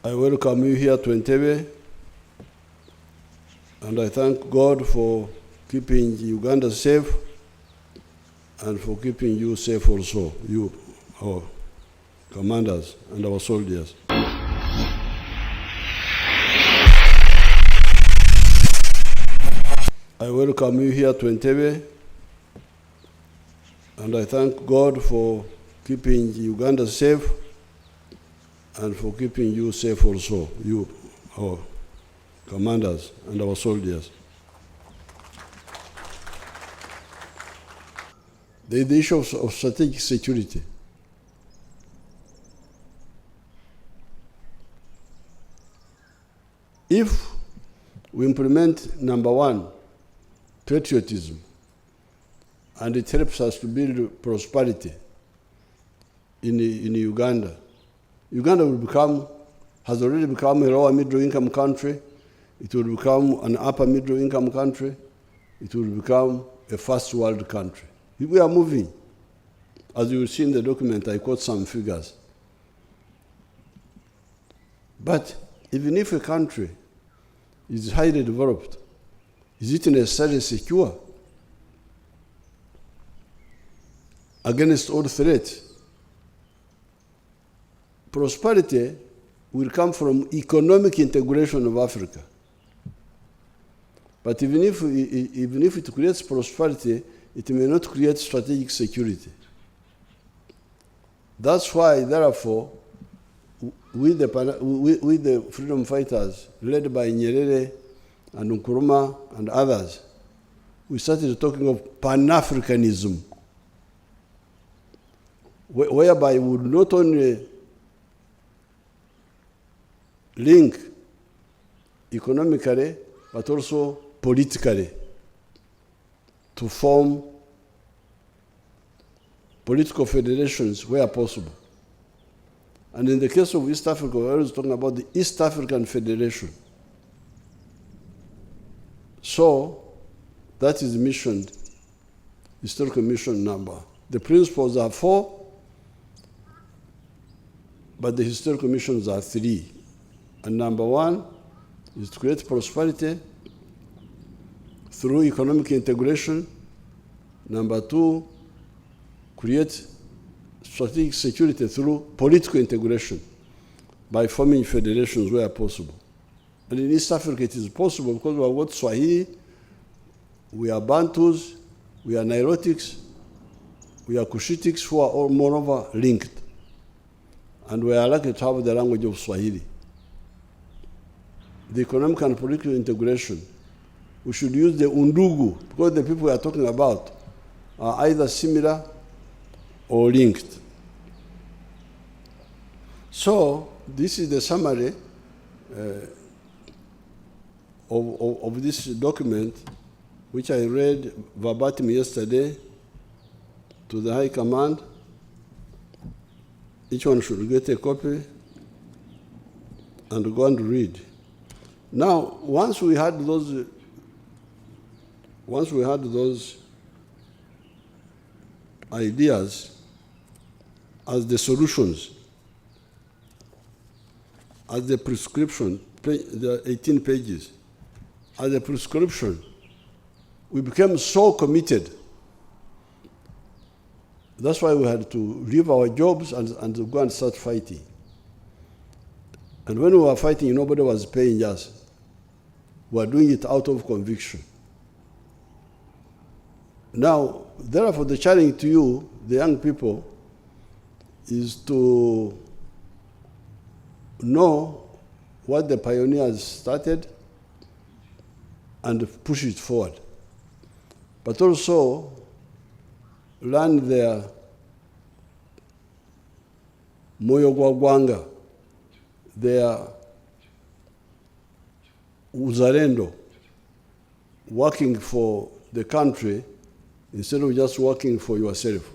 I welcome you here to Entebbe, and I thank God for keeping Uganda safe and for keeping you safe also, you, our commanders and our soldiers. I welcome you here to Entebbe, and I thank God for keeping Uganda safe and for keeping you safe also, you, our commanders and our soldiers. The issue of strategic security. If we implement, number one, patriotism, and it helps us to build prosperity in Uganda. Uganda has already become a lower middle income country. It will become an upper middle income country. It will become a first world country. We are moving. As you will see in the document, I quote some figures. But even if a country is highly developed, is it necessarily secure against all threats? Prosperity will come from economic integration of Africa. But even if it creates prosperity, it may not create strategic security. That's why, therefore, with the freedom fighters led by Nyerere and Nkrumah and others, we started talking of Pan-Africanism, whereby we would not only link economically, but also politically to form political federations where possible. And in the case of East Africa, we're always talking about the East African Federation. So that is mission, historical mission number. The principles are 4, but the historical missions are 3. And number 1 is to create prosperity through economic integration. Number 2, create strategic security through political integration by forming federations where possible. And in East Africa it is possible because we have got Swahili, we are Bantus, we are Nilotics, we are Cushitics who are all moreover linked. And we are lucky to have the language of Swahili. The economic and political integration, we should use the Undugu, because the people we are talking about are either similar or linked. So this is the summary of this document, which I read verbatim yesterday to the High Command. Each one should get a copy and go and read. Now, once we had those ideas as the solutions, as the prescription, the 18 pages, as a prescription, we became so committed. That's why we had to leave our jobs and to go and start fighting. And when we were fighting, nobody was paying us. We were doing it out of conviction. Now, therefore, the challenge to you, the young people, is to know what the pioneers started and push it forward. But also learn their moyo gwa gwanga, their uzalendo, working for the country instead of just working for yourself.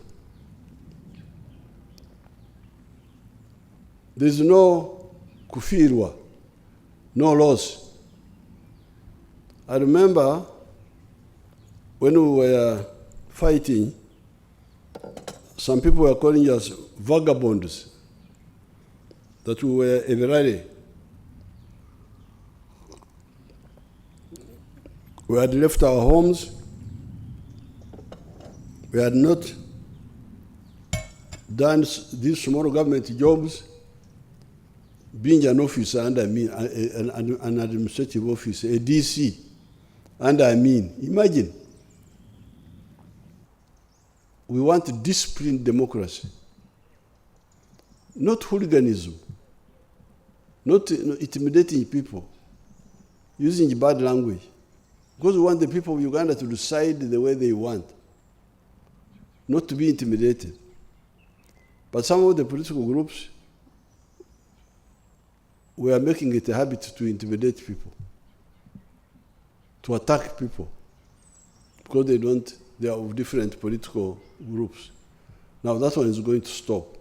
There's no kufirwa, no loss. I remember when we were fighting, some people were calling us vagabonds, that we were Everare, We had left our homes. We had not done these small government jobs, being an officer under me, an administrative officer, a DC under me. Imagine. We want disciplined democracy, not hooliganism, not intimidating people, using bad language. Because we want the people of Uganda to decide the way they want, not to be intimidated. But some of the political groups were making it a habit to intimidate people, to attack people, because they are of different political groups. Now that one is going to stop.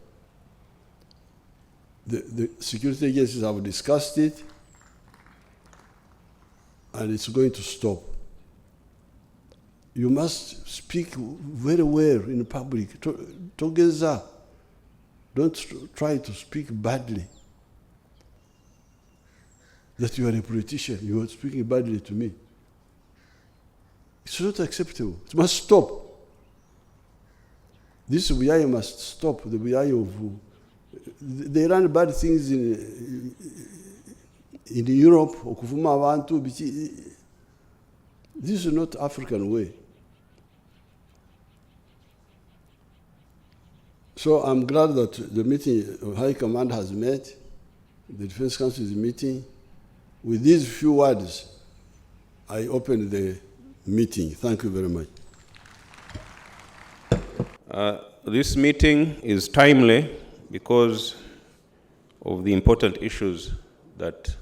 The security agencies have discussed it, and it's going to stop. You must speak very well in public, together. Don't try to speak badly. That you are a politician, you are speaking badly to me. It's not acceptable. It must stop. This BI must stop. The BI of they run bad things in Europe. This is not African way. So I'm glad that the meeting of High Command has met. The Defense Council is meeting. With these few words, I open the meeting. Thank you very much. This meeting is timely because of the important issues that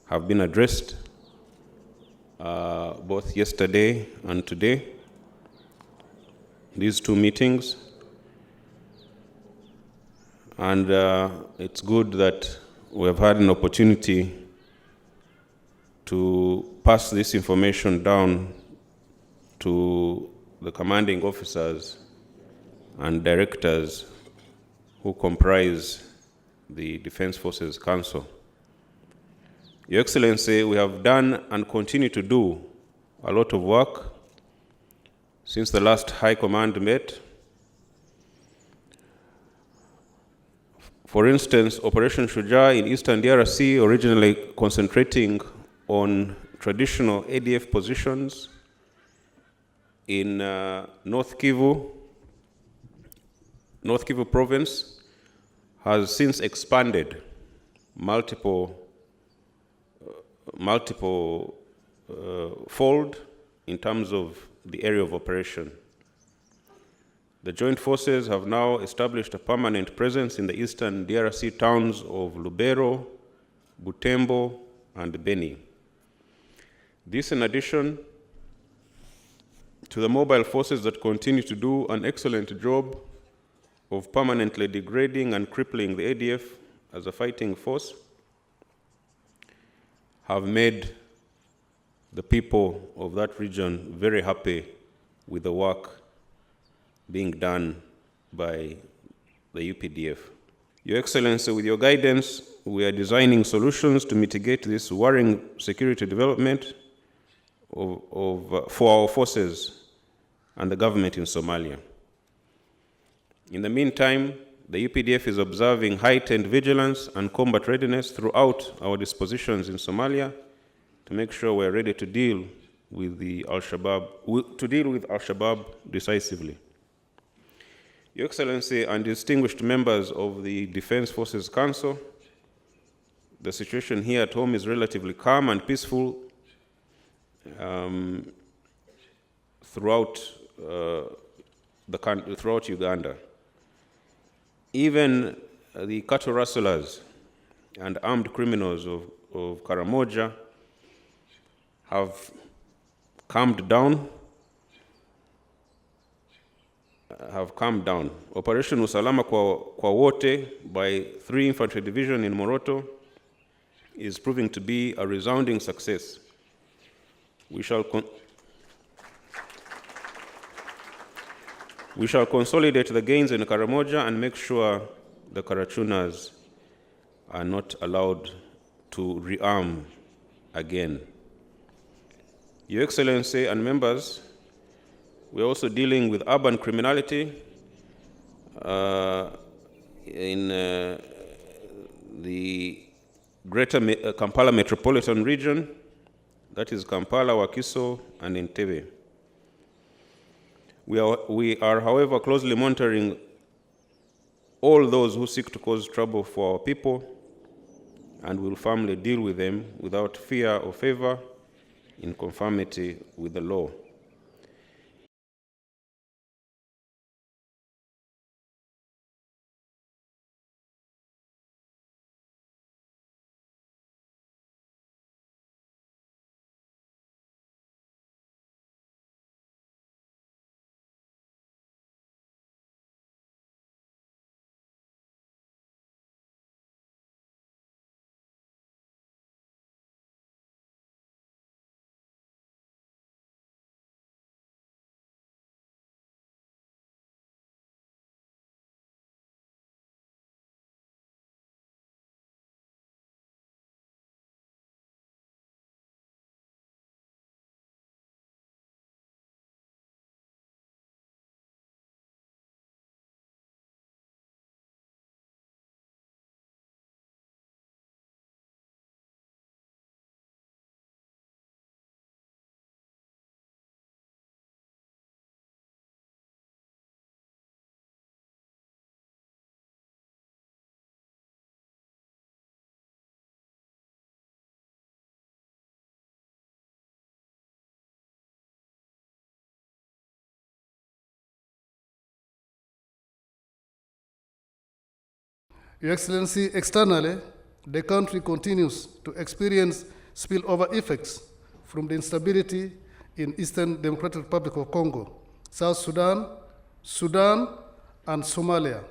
have been addressed both yesterday and today. These two meetings. And it's good that we have had an opportunity to pass this information down to the commanding officers and directors who comprise the Defense Forces Council. Your Excellency, we have done and continue to do a lot of work since the last High Command met. For instance, Operation Shujaa in Eastern DRC, originally concentrating on traditional ADF positions in North Kivu province, has since expanded fold in terms of the area of operation. The joint forces have now established a permanent presence in the eastern DRC towns of Lubero, Butembo, and Beni. This in addition to the mobile forces that continue to do an excellent job of permanently degrading and crippling the ADF as a fighting force, have made the people of that region very happy with the work being done by the UPDF. Your Excellency, with your guidance, we are designing solutions to mitigate this worrying security development for our forces and the government in Somalia. In the meantime, the UPDF is observing heightened vigilance and combat readiness throughout our dispositions in Somalia to make sure we're ready to deal with Al-Shabaab decisively. Your Excellency and distinguished members of the Defense Forces Council, the situation here at home is relatively calm and peaceful throughout Uganda. Even the cattle rustlers and armed criminals of Karamoja have calmed down. Operation Usalama kwa Wote by 3 Infantry Division in Moroto is proving to be a resounding success. We shall consolidate the gains in Karamoja and make sure the Karachunas are not allowed to rearm again. Your Excellency and members, we are also dealing with urban criminality in the greater Kampala metropolitan region, that is Kampala, Wakiso, and Entebbe. We are, however, closely monitoring all those who seek to cause trouble for our people, and will firmly deal with them without fear or favor, in conformity with the law. Your Excellency, externally, the country continues to experience spillover effects from the instability in Eastern Democratic Republic of Congo, South Sudan, Sudan, and Somalia.